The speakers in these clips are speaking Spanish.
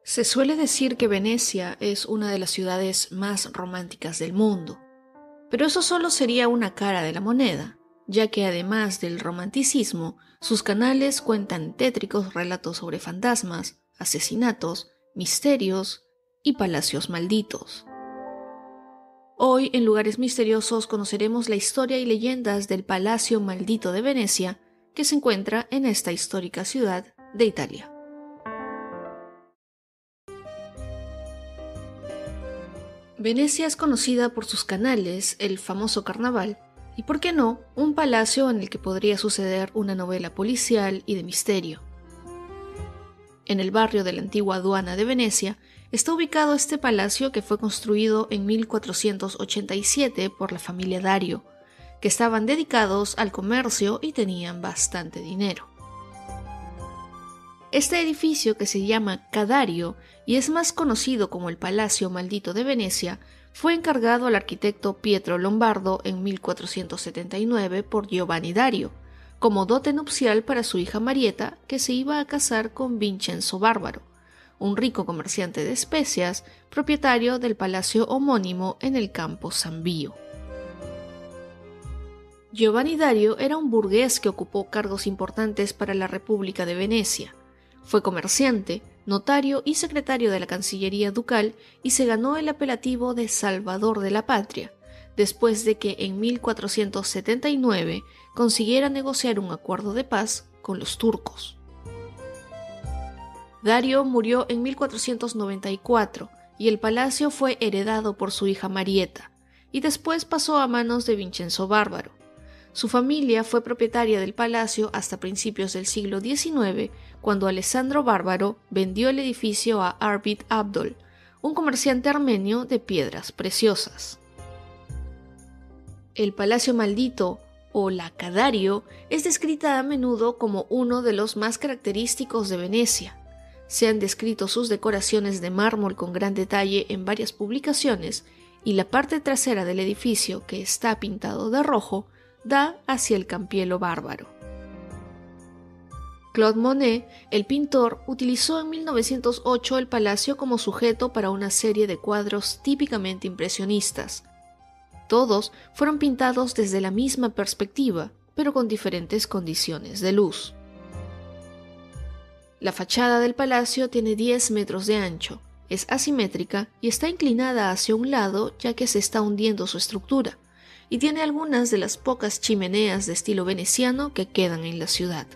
Se suele decir que Venecia es una de las ciudades más románticas del mundo, pero eso solo sería una cara de la moneda, ya que además del romanticismo, sus canales cuentan tétricos relatos sobre fantasmas, asesinatos, misterios y palacios malditos. Hoy, en Lugares Misteriosos, conoceremos la historia y leyendas del Palacio Maldito de Venecia, que se encuentra en esta histórica ciudad de Italia. Venecia es conocida por sus canales, el famoso carnaval, y por qué no, un palacio en el que podría suceder una novela policial y de misterio. En el barrio de la antigua aduana de Venecia está ubicado este palacio que fue construido en 1487 por la familia Dario, que estaban dedicados al comercio y tenían bastante dinero. Este edificio, que se llama Cadario y es más conocido como el Palacio Maldito de Venecia, fue encargado al arquitecto Pietro Lombardo en 1479 por Giovanni Dario, como dote nupcial para su hija Marietta, que se iba a casar con Vincenzo Bárbaro, un rico comerciante de especias, propietario del palacio homónimo en el campo San Bio. Giovanni Dario era un burgués que ocupó cargos importantes para la República de Venecia. Fue comerciante, notario y secretario de la Cancillería Ducal y se ganó el apelativo de Salvador de la Patria, después de que en 1479 consiguiera negociar un acuerdo de paz con los turcos. Dario murió en 1494 y el palacio fue heredado por su hija Marietta, y después pasó a manos de Vincenzo Bárbaro. Su familia fue propietaria del palacio hasta principios del siglo XIX, cuando Alessandro Bárbaro vendió el edificio a Arvid Abdol, un comerciante armenio de piedras preciosas. El Palacio Maldito, o la Cadario, es descrita a menudo como uno de los más característicos de Venecia. Se han descrito sus decoraciones de mármol con gran detalle en varias publicaciones, y la parte trasera del edificio, que está pintado de rojo, da hacia el Campiello bárbaro. Claude Monet, el pintor, utilizó en 1908 el palacio como sujeto para una serie de cuadros típicamente impresionistas. Todos fueron pintados desde la misma perspectiva, pero con diferentes condiciones de luz. La fachada del palacio tiene 10 metros de ancho, es asimétrica y está inclinada hacia un lado ya que se está hundiendo su estructura, y tiene algunas de las pocas chimeneas de estilo veneciano que quedan en la ciudad.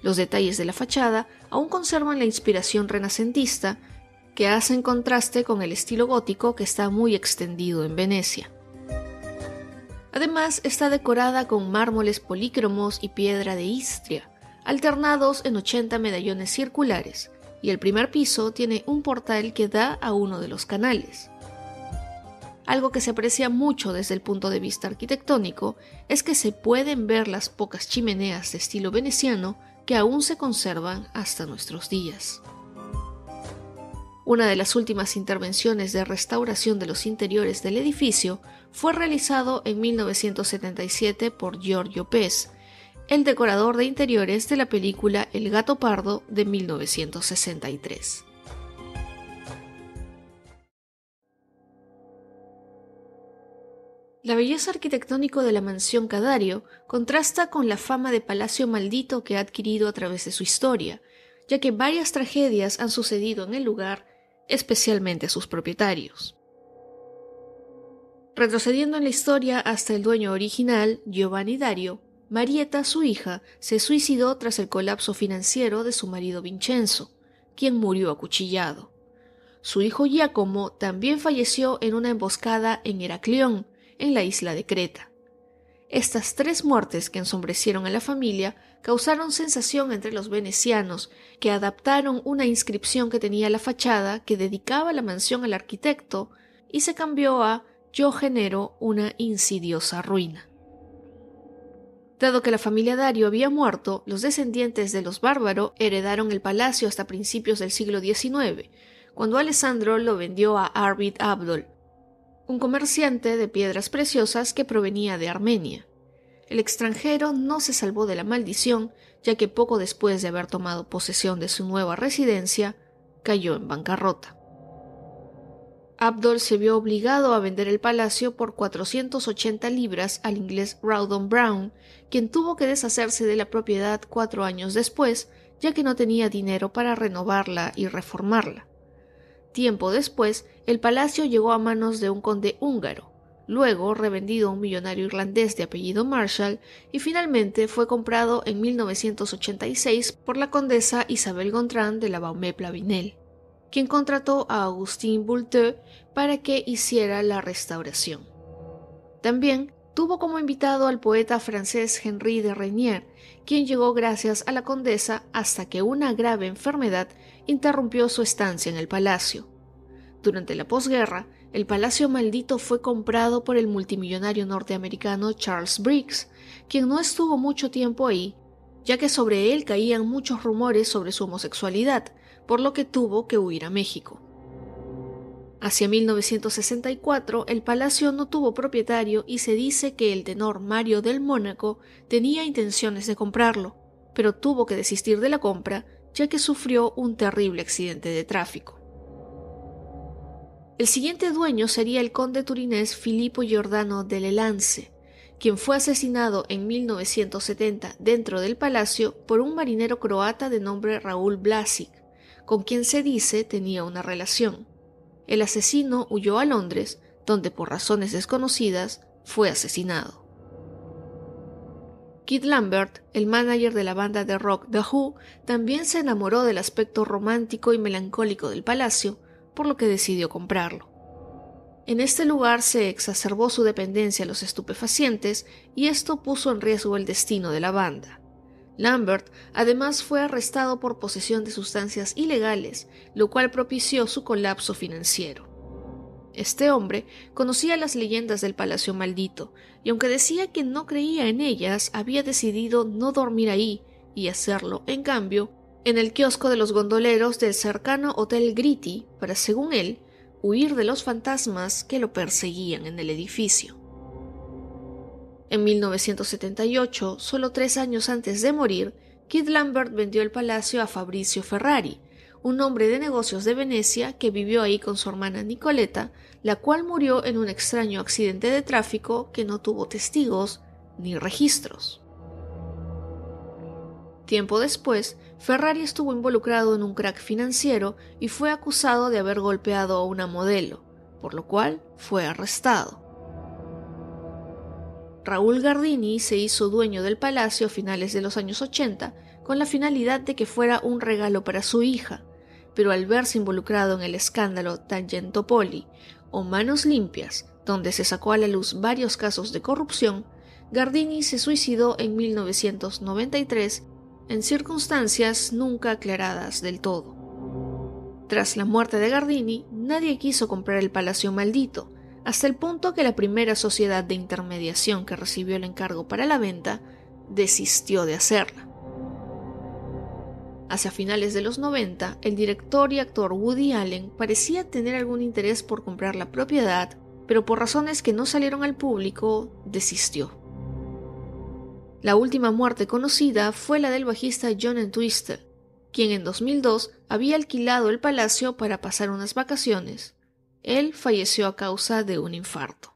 Los detalles de la fachada aún conservan la inspiración renacentista, que hacen contraste con el estilo gótico que está muy extendido en Venecia. Además, está decorada con mármoles polícromos y piedra de Istria, alternados en 80 medallones circulares, y el primer piso tiene un portal que da a uno de los canales. Algo que se aprecia mucho desde el punto de vista arquitectónico es que se pueden ver las pocas chimeneas de estilo veneciano que aún se conservan hasta nuestros días. Una de las últimas intervenciones de restauración de los interiores del edificio fue realizado en 1977 por Giorgio Pes, el decorador de interiores de la película El gato pardo de 1963. La belleza arquitectónica de la mansión Cadario contrasta con la fama de palacio maldito que ha adquirido a través de su historia, ya que varias tragedias han sucedido en el lugar, especialmente a sus propietarios. Retrocediendo en la historia hasta el dueño original, Giovanni Dario, Marietta, su hija, se suicidó tras el colapso financiero de su marido Vincenzo, quien murió acuchillado. Su hijo Giacomo también falleció en una emboscada en Heraclión, en la isla de Creta. Estas tres muertes que ensombrecieron a la familia causaron sensación entre los venecianos, que adaptaron una inscripción que tenía la fachada que dedicaba la mansión al arquitecto y se cambió a «Yo genero una insidiosa ruina». Dado que la familia Dario había muerto, los descendientes de los Bárbaro heredaron el palacio hasta principios del siglo XIX, cuando Alessandro lo vendió a Arvid Abdol, un comerciante de piedras preciosas que provenía de Armenia. El extranjero no se salvó de la maldición, ya que poco después de haber tomado posesión de su nueva residencia, cayó en bancarrota. Abdol se vio obligado a vender el palacio por 480 libras al inglés Rawdon Brown, quien tuvo que deshacerse de la propiedad 4 años después, ya que no tenía dinero para renovarla y reformarla. Tiempo después, el palacio llegó a manos de un conde húngaro, luego revendido a un millonario irlandés de apellido Marshall y finalmente fue comprado en 1986 por la condesa Isabel Gontran de la Baume-Plavinel, quien contrató a Augustin Boulteux para que hiciera la restauración. También tuvo como invitado al poeta francés Henri de Reynier, quien llegó gracias a la condesa hasta que una grave enfermedad interrumpió su estancia en el palacio. Durante la posguerra, el Palacio Maldito fue comprado por el multimillonario norteamericano Charles Briggs, quien no estuvo mucho tiempo ahí, ya que sobre él caían muchos rumores sobre su homosexualidad, por lo que tuvo que huir a México. Hacia 1964, el palacio no tuvo propietario y se dice que el tenor Mario del Mónaco tenía intenciones de comprarlo, pero tuvo que desistir de la compra ya que sufrió un terrible accidente de tráfico. El siguiente dueño sería el conde turinés Filippo Giordano de Lelance, quien fue asesinado en 1970 dentro del palacio por un marinero croata de nombre Raúl Blasic, con quien se dice tenía una relación. El asesino huyó a Londres, donde por razones desconocidas fue asesinado. Kid Lambert, el manager de la banda de rock The Who, también se enamoró del aspecto romántico y melancólico del palacio, por lo que decidió comprarlo. En este lugar se exacerbó su dependencia a los estupefacientes y esto puso en riesgo el destino de la banda. Lambert además fue arrestado por posesión de sustancias ilegales, lo cual propició su colapso financiero. Este hombre conocía las leyendas del Palacio Maldito, y aunque decía que no creía en ellas, había decidido no dormir ahí y hacerlo, en cambio, en el kiosco de los gondoleros del cercano Hotel Gritti para, según él, huir de los fantasmas que lo perseguían en el edificio. En 1978, solo 3 años antes de morir, Kid Lambert vendió el palacio a Fabrizio Ferrari, un hombre de negocios de Venecia que vivió ahí con su hermana Nicoletta, la cual murió en un extraño accidente de tráfico que no tuvo testigos ni registros. Tiempo después, Ferrari estuvo involucrado en un crack financiero y fue acusado de haber golpeado a una modelo, por lo cual fue arrestado. Raúl Gardini se hizo dueño del palacio a finales de los años 80 con la finalidad de que fuera un regalo para su hija, pero al verse involucrado en el escándalo Tangentopoli o Manos Limpias, donde se sacó a la luz varios casos de corrupción, Gardini se suicidó en 1993 en circunstancias nunca aclaradas del todo. Tras la muerte de Gardini, nadie quiso comprar el Palacio Maldito, hasta el punto que la primera sociedad de intermediación que recibió el encargo para la venta desistió de hacerla. Hacia finales de los 90, el director y actor Woody Allen parecía tener algún interés por comprar la propiedad, pero por razones que no salieron al público, desistió. La última muerte conocida fue la del bajista John Entwistle, quien en 2002 había alquilado el palacio para pasar unas vacaciones. Él falleció a causa de un infarto.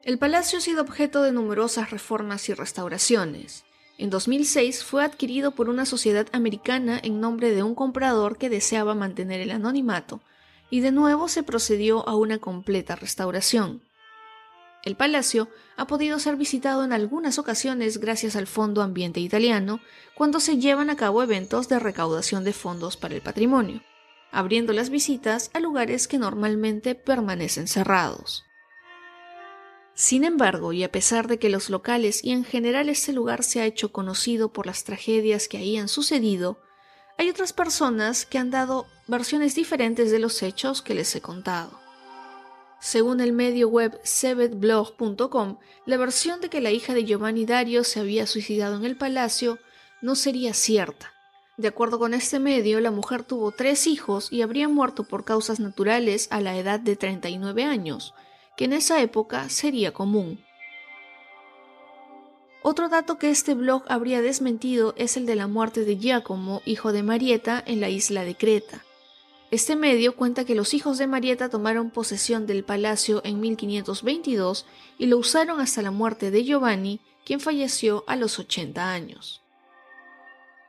El palacio ha sido objeto de numerosas reformas y restauraciones. En 2006 fue adquirido por una sociedad americana en nombre de un comprador que deseaba mantener el anonimato, y de nuevo se procedió a una completa restauración. El palacio ha podido ser visitado en algunas ocasiones gracias al Fondo Ambiente Italiano cuando se llevan a cabo eventos de recaudación de fondos para el patrimonio, abriendo las visitas a lugares que normalmente permanecen cerrados. Sin embargo, y a pesar de que los locales y en general este lugar se ha hecho conocido por las tragedias que ahí han sucedido, hay otras personas que han dado versiones diferentes de los hechos que les he contado. Según el medio web sebetblog.com, la versión de que la hija de Giovanni Dario se había suicidado en el palacio no sería cierta. De acuerdo con este medio, la mujer tuvo 3 hijos y habría muerto por causas naturales a la edad de 39 años, que en esa época sería común. Otro dato que este blog habría desmentido es el de la muerte de Giacomo, hijo de Marietta, en la isla de Creta. Este medio cuenta que los hijos de Marietta tomaron posesión del palacio en 1522 y lo usaron hasta la muerte de Giovanni, quien falleció a los 80 años.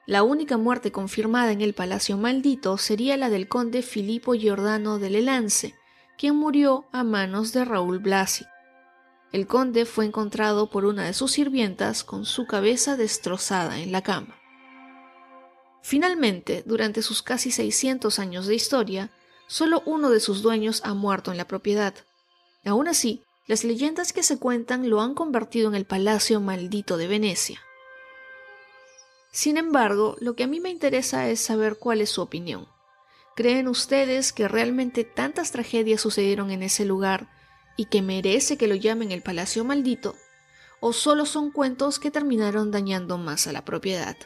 La única muerte confirmada en el Palacio Maldito sería la del conde Filippo Giordano de Lelance, quien murió a manos de Raúl Blasi. El conde fue encontrado por una de sus sirvientas con su cabeza destrozada en la cama. Finalmente, durante sus casi 600 años de historia, solo uno de sus dueños ha muerto en la propiedad. Aún así, las leyendas que se cuentan lo han convertido en el Palacio Maldito de Venecia. Sin embargo, lo que a mí me interesa es saber cuál es su opinión. ¿Creen ustedes que realmente tantas tragedias sucedieron en ese lugar y que merece que lo llamen el Palacio Maldito? ¿O solo son cuentos que terminaron dañando más a la propiedad?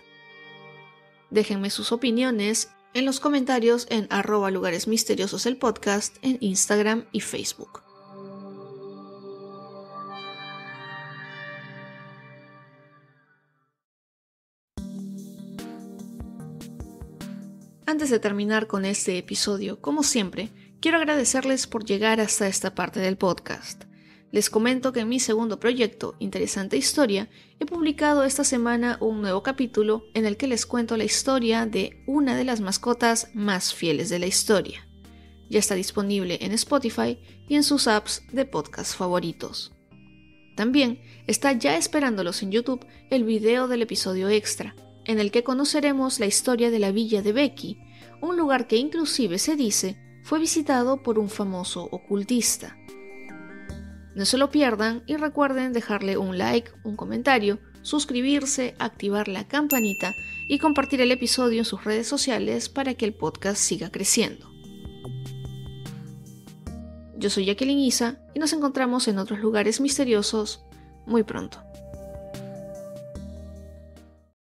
Déjenme sus opiniones en los comentarios en @lugaresmisteriosos el podcast en Instagram y Facebook. Antes de terminar con este episodio, como siempre, quiero agradecerles por llegar hasta esta parte del podcast. Les comento que en mi segundo proyecto, Interesante Historia, he publicado esta semana un nuevo capítulo en el que les cuento la historia de una de las mascotas más fieles de la historia. Ya está disponible en Spotify y en sus apps de podcast favoritos. También está ya esperándolos en YouTube el video del episodio extra, en el que conoceremos la historia de la villa de Becky, un lugar que inclusive se dice fue visitado por un famoso ocultista. No se lo pierdan y recuerden dejarle un like, un comentario, suscribirse, activar la campanita y compartir el episodio en sus redes sociales para que el podcast siga creciendo. Yo soy Jacqueline Isa y nos encontramos en otros lugares misteriosos muy pronto.